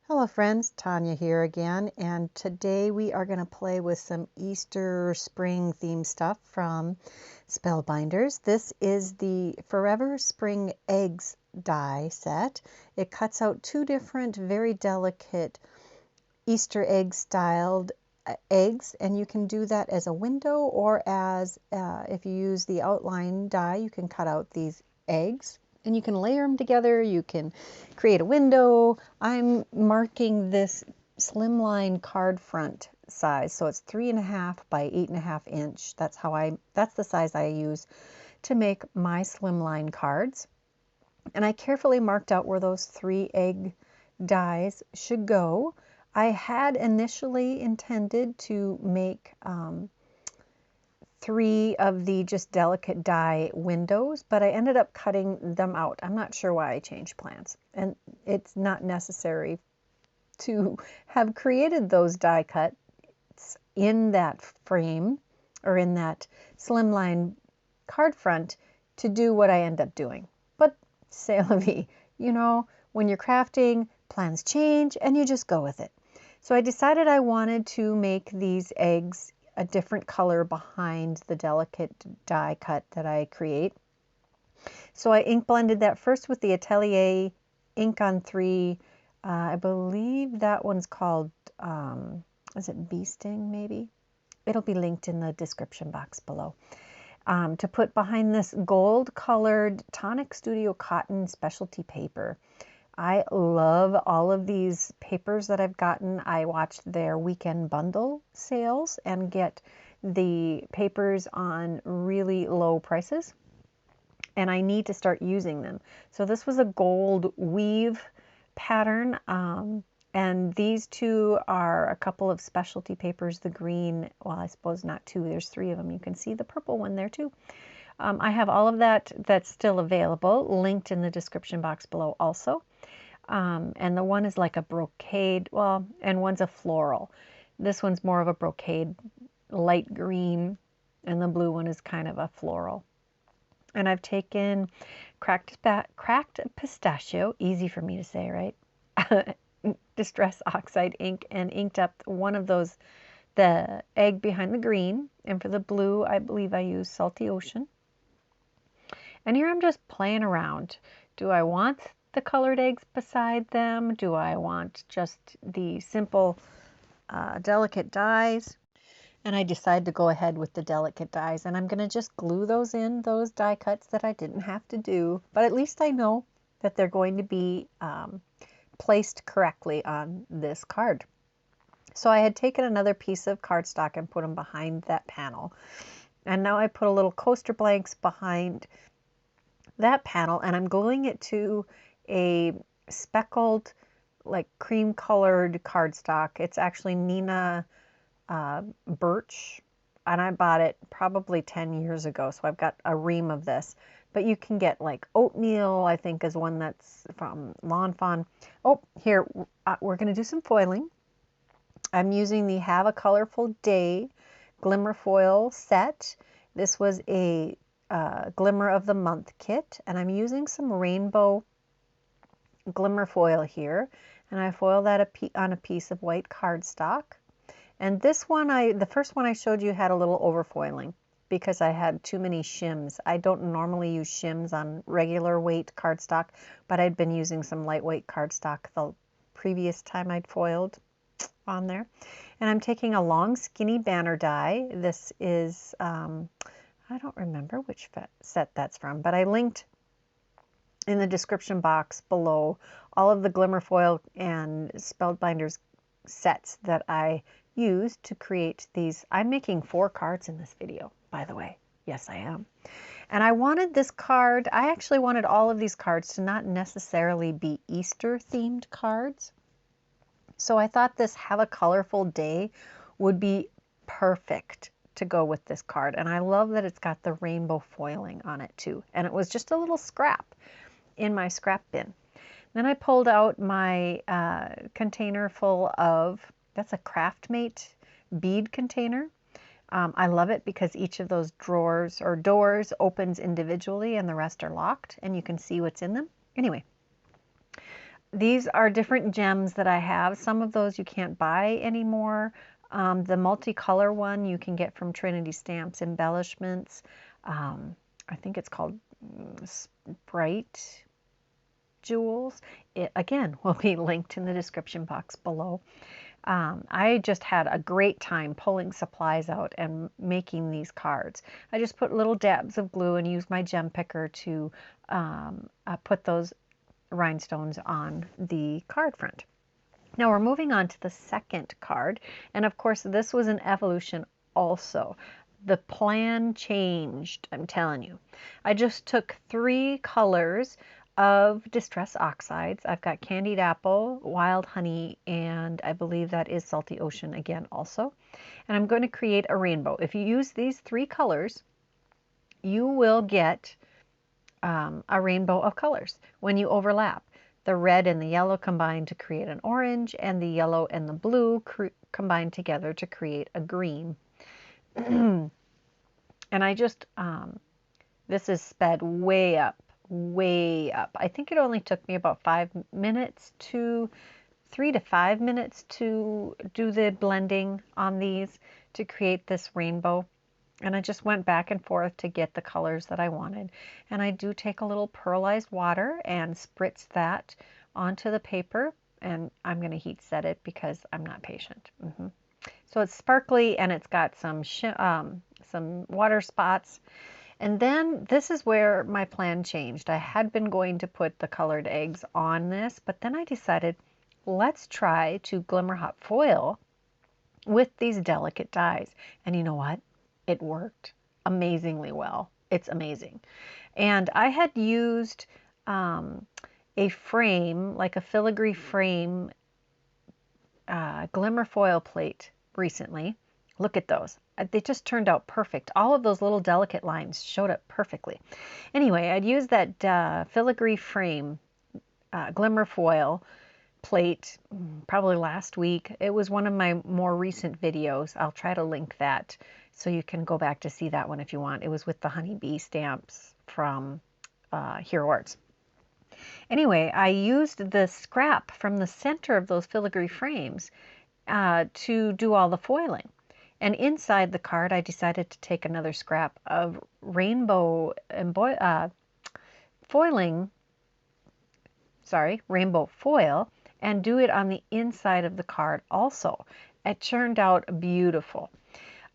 Hello friends, Tanya here again, and today we are going to play with some Easter spring theme stuff from Spellbinders. This is the Forever Spring Eggs die set. It cuts out two different very delicate Easter egg styled eggs, and you can do that as a window or as if you use the outline die, you can cut out these eggs. And you can layer them together, you can create a window. I'm marking this slimline card front size, so it's 3.5 by 8.5 inch. That's the size I use to make my slimline cards. And I carefully marked out where those 3 egg dies should go. I had initially intended to make 3 of the just delicate die windows, but I ended up cutting them out. I'm not sure why I changed plans, and it's not necessary to have created those die cuts in that frame or in that slimline card front to do what I end up doing. But c'est la vie, you know, when you're crafting, plans change and you just go with it. So I decided I wanted to make these eggs a different color behind the delicate die cut that I create. So I ink blended that first with the Atelier ink on 3. I believe that one's called, is it Bee Sting maybe? It'll be linked in the description box below. To put behind this gold colored Tonic Studio Cotton specialty paper. I love all of these papers that I've gotten. I watched their weekend bundle sales and get the papers on really low prices. And I need to start using them. So this was a gold weave pattern. And these 2 are a couple of specialty papers. The green, well, I suppose not 2, there's 3 of them. You can see the purple one there too. I have all of that's still available, linked in the description box below also. And the one is like a brocade, well, and one's a floral. This one's more of a brocade, light green, and the blue one is kind of a floral. And I've taken cracked pistachio, easy for me to say, right? Distress oxide ink, and inked up one of those, the egg behind the green. And for the blue, I believe I used Salty Ocean. And here I'm just playing around. Do I want the colored eggs beside them? Do I want just the simple delicate dies? And I decided to go ahead with the delicate dies, and I'm going to just glue those in, those die cuts that I didn't have to do, but at least I know that they're going to be placed correctly on this card. So I had taken another piece of cardstock and put them behind that panel, and now I put a little coaster blanks behind that panel, and I'm gluing it to a speckled, like cream colored cardstock. It's actually Nina Birch, and I bought it probably 10 years ago, so I've got a ream of this. But you can get like oatmeal, I think is one that's from Lawn Fawn. Oh, here, we're going to do some foiling. I'm using the Have a Colorful Day Glimmer Foil set. This was a Glimmer of the Month kit, and I'm using some rainbow glimmer foil here, and I foil that on a piece of white cardstock. And this one, the first one I showed you had a little overfoiling because I had too many shims. I don't normally use shims on regular weight cardstock, but I'd been using some lightweight cardstock the previous time I'd foiled on there. And I'm taking a long skinny banner die. This is, I don't remember which set that's from, but I linked in the description box below all of the Glimmer Foil and Spellbinders sets that I used to create these. I'm making 4 cards in this video, by the way. Yes, I am. And I wanted this card, I actually wanted all of these cards to not necessarily be Easter themed cards. So I thought this Have a Colorful Day would be perfect to go with this card. And I love that it's got the rainbow foiling on it too. And it was just a little scrap in my scrap bin. Then I pulled out my container full of, that's a Craftmate bead container. I love it because each of those drawers or doors opens individually and the rest are locked and you can see what's in them. Anyway, these are different gems that I have. Some of those you can't buy anymore. The multicolor one you can get from Trinity Stamps Embellishments. I think it's called Bright Jewels. It, again, will be linked in the description box below. I just had a great time pulling supplies out and making these cards. I just put little dabs of glue and used my gem picker to put those rhinestones on the card front. Now we're moving on to the second card, and of course this was an evolution also. The plan changed, I'm telling you. I just took 3 colors of Distress Oxides. I've got Candied Apple, Wild Honey, and I believe that is Salty Ocean again also. And I'm going to create a rainbow. If you use these 3 colors, you will get a rainbow of colors when you overlap. The red and the yellow combine to create an orange, and the yellow and the blue combine together to create a green. And I just, this is sped way up, way up. I think it only took me about 3 to 5 minutes to do the blending on these to create this rainbow. And I just went back and forth to get the colors that I wanted. And I do take a little pearlized water and spritz that onto the paper. And I'm going to heat set it because I'm not patient. So it's sparkly and it's got some water spots. And then this is where my plan changed. I had been going to put the colored eggs on this, but then I decided, let's try to glimmer hot foil with these delicate dies. And you know what? It worked amazingly well. It's amazing. And I had used a frame, like a filigree frame, glimmer foil plate recently. Look at those. They just turned out perfect. All of those little delicate lines showed up perfectly. Anyway, I'd used that filigree frame glimmer foil plate probably last week. It was one of my more recent videos. I'll try to link that so you can go back to see that one if you want. It was with the honeybee stamps from Hero Arts. Anyway, I used the scrap from the center of those filigree frames to do all the foiling. And inside the card, I decided to take another scrap of rainbow rainbow foil, and do it on the inside of the card also. It turned out beautiful.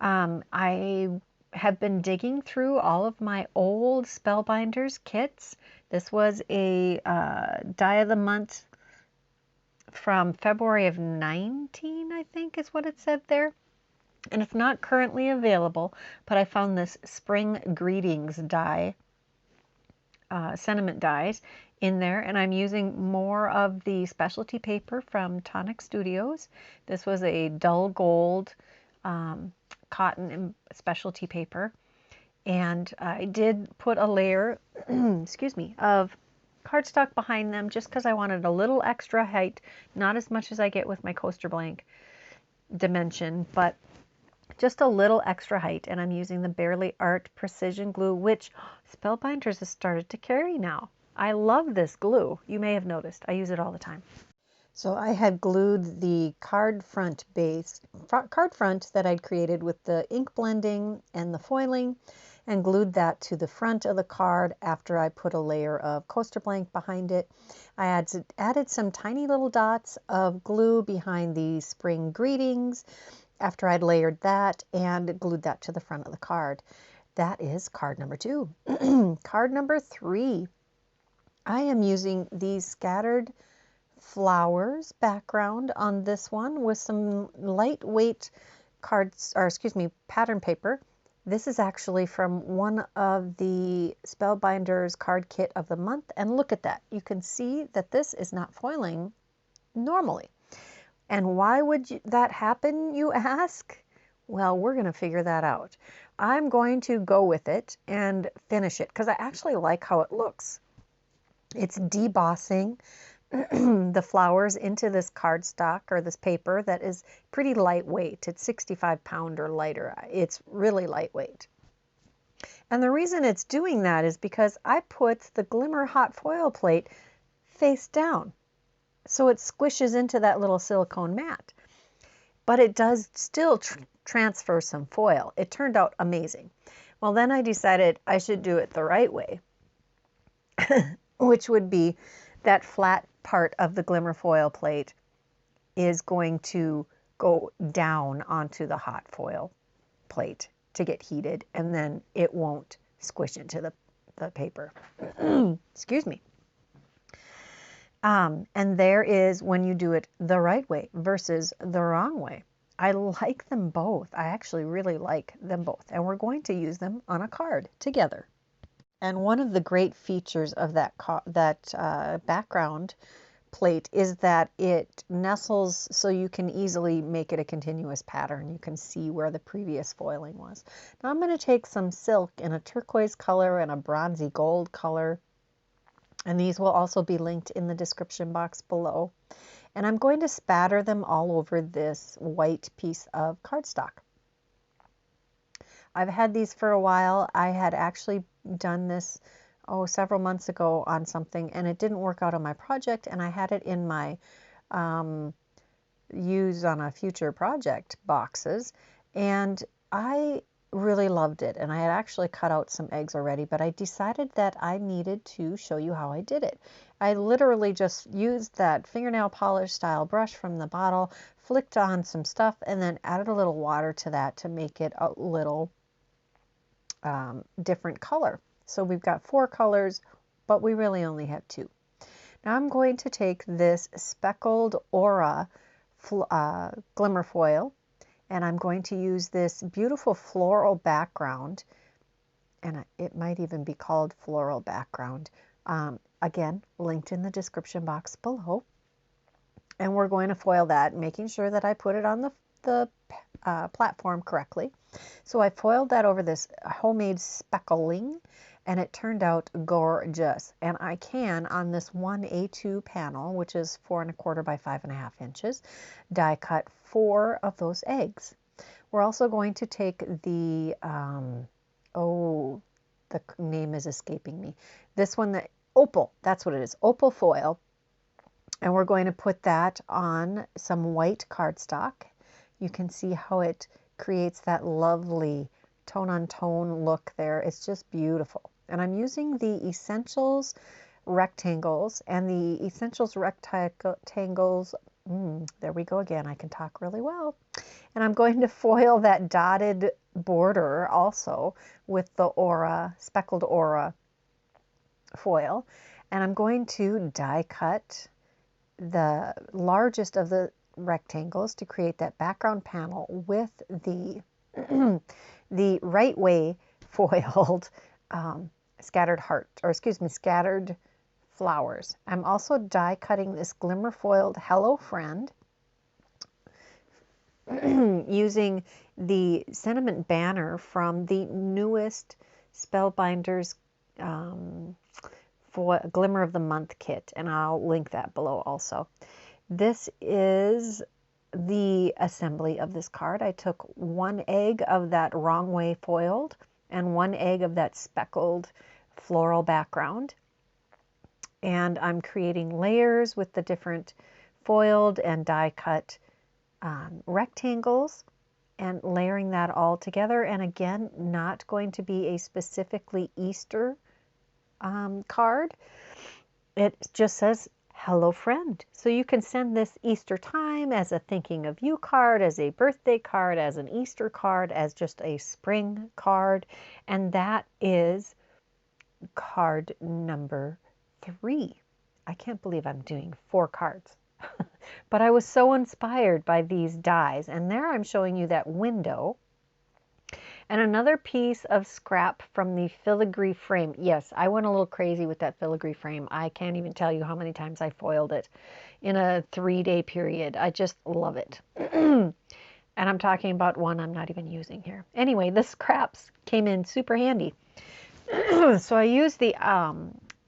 I have been digging through all of my old Spellbinders kits. This was a die of the month from February of 19, I think is what it said there. And it's not currently available, but I found this Spring Greetings die, sentiment dies in there, and I'm using more of the specialty paper from Tonic Studios. This was a dull gold cotton specialty paper, and I did put a layer excuse me, of cardstock behind them just because I wanted a little extra height, not as much as I get with my coaster blank dimension, but just a little extra height. And I'm using the Barely Art Precision Glue, which Spellbinders has started to carry now. I love this glue. You may have noticed. I use it all the time. So I had glued the card front that I'd created with the ink blending and the foiling, and glued that to the front of the card after I put a layer of coaster blank behind it. I added some tiny little dots of glue behind the Spring Greetings after I'd layered that and glued that to the front of the card. That is card number 2. Card number 3. I am using these scattered flowers background on this one with some lightweight pattern paper. This is actually from one of the Spellbinders card kit of the month, and look at that. You can see that this is not foiling normally. And why would that happen, you ask? Well, we're going to figure that out. I'm going to go with it and finish it because I actually like how it looks. It's debossing the flowers into this cardstock or this paper that is pretty lightweight. It's 65-pound or lighter. It's really lightweight. And the reason it's doing that is because I put the Glimmer hot foil plate face down. so it squishes into that little silicone mat. But it does still transfer some foil. It turned out amazing. Well, then I decided I should do it the right way, which would be that flat part of the Glimmer foil plate is going to go down onto the hot foil plate to get heated, and then it won't squish into the paper. Excuse me. And there is when you do it the right way versus the wrong way. I like them both. I actually really like them both. And we're going to use them on a card together. And one of the great features of that background plate is that it nestles so you can easily make it a continuous pattern. You can see where the previous foiling was. Now I'm going to take some silk in a turquoise color and a bronzy gold color. And these will also be linked in the description box below. And I'm going to spatter them all over this white piece of cardstock. I've had these for a while. I had actually done this, several months ago on something, and it didn't work out on my project, and I had it in my use on a future project boxes, and I really loved it, and I had actually cut out some eggs already, but I decided that I needed to show you how I did it. I literally just used that fingernail polish style brush from the bottle, flicked on some stuff, and then added a little water to that to make it a little different color. So we've got 4 colors, but we really only have 2. Now I'm going to take this Speckled Aura Glimmer foil, and I'm going to use this beautiful floral background, and it might even be called floral background. Again, linked in the description box below. And we're going to foil that, making sure that I put it on the platform correctly. So I foiled that over this homemade speckling, and it turned out gorgeous. And I can, on this 1A2 panel, which is 4 1/4 by 5.5 inches, die cut 4 of those eggs. We're also going to take the, the name is escaping me. This one, the opal, that's what it is, opal foil. And we're going to put that on some white cardstock. You can see how it creates that lovely tone-on-tone look there. It's just beautiful. And I'm using the Essentials rectangles, and the Essentials rectangles, there we go again, I can talk really well. And I'm going to foil that dotted border also with the Aura, Speckled Aura foil. And I'm going to die cut the largest of the rectangles to create that background panel with the the right way foiled scattered flowers. I'm also die cutting this Glimmer foiled Hello Friend using the sentiment banner from the newest Spellbinders for Glimmer of the Month kit, and I'll link that below also. This is the assembly of this card. I took 1 egg of that wrong way foiled and 1 egg of that speckled floral background, and I'm creating layers with the different foiled and die cut rectangles and layering that all together. And again, not going to be a specifically Easter card. It just says Hello Friend. So you can send this Easter time as a thinking of you card, as a birthday card, as an Easter card, as just a spring card. And that is card number 3. I can't believe I'm doing 4 cards. But I was so inspired by these dies. And there I'm showing you that window. And another piece of scrap from the filigree frame. Yes, I went a little crazy with that filigree frame. I can't even tell you how many times I foiled it in a 3-day period. I just love it. And I'm talking about one I'm not even using here. Anyway, the scraps came in super handy. So I used the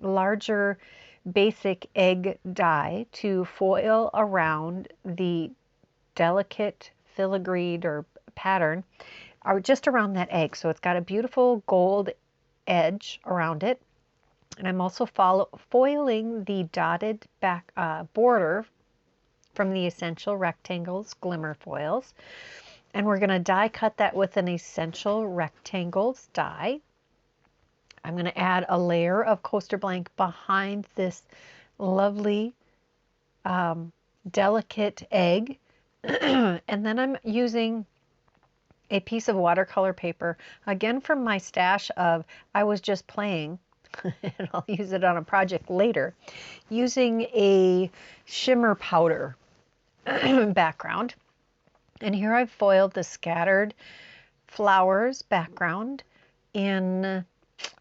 larger basic egg die to foil around the delicate filigreed or pattern just around that egg. So it's got a beautiful gold edge around it. And I'm also foiling the dotted back border from the Essential Rectangles Glimmer foils. And we're going to die cut that with an Essential Rectangles die. I'm going to add a layer of coaster blank behind this lovely delicate egg. And then I'm using a piece of watercolor paper, again from my stash of I was just playing, and I'll use it on a project later, using a shimmer powder background. And here I've foiled the scattered flowers background in,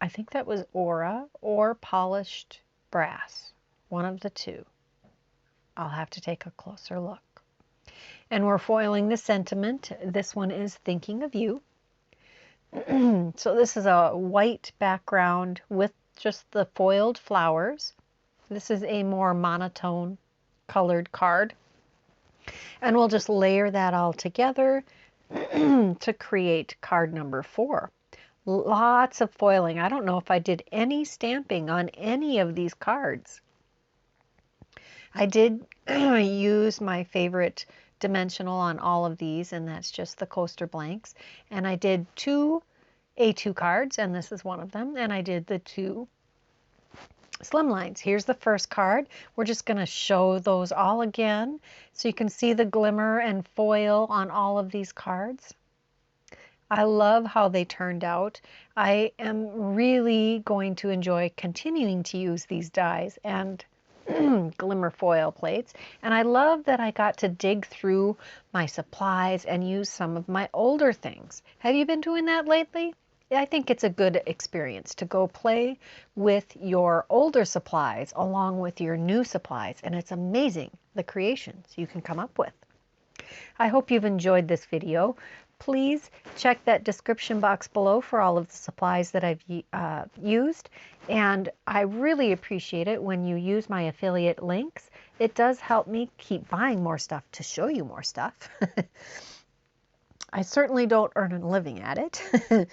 I think that was Aura or polished brass, one of the two. I'll have to take a closer look. And we're foiling the sentiment. This one is Thinking of You. So this is a white background with just the foiled flowers. This is a more monotone colored card. And we'll just layer that all together to create card number 4. Lots of foiling. I don't know if I did any stamping on any of these cards. I did use my favorite dimensional on all of these, and that's just the coaster blanks. And I did 2 A2 cards, and this is one of them. And I did the 2 slim lines. Here's the first card. We're just going to show those all again so you can see the glimmer and foil on all of these cards. I love how they turned out. I am really going to enjoy continuing to use these dies and glimmer foil plates. And I love that I got to dig through my supplies and use some of my older things. Have you been doing that lately? I think it's a good experience to go play with your older supplies along with your new supplies, and it's amazing the creations you can come up with. I hope you've enjoyed this video. Please check that description box below for all of the supplies that I've used, and I really appreciate it when you use my affiliate links. It does help me keep buying more stuff to show you more stuff. I certainly don't earn a living at it.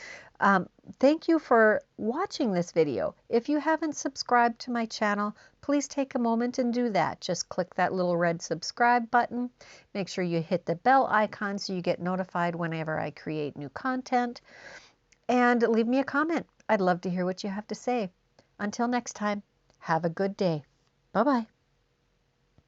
Thank you for watching this video. If you haven't subscribed to my channel, please take a moment and do that. Just click that little red subscribe button. Make sure you hit the bell icon so you get notified whenever I create new content. And leave me a comment. I'd love to hear what you have to say. Until next time, have a good day. Bye-bye.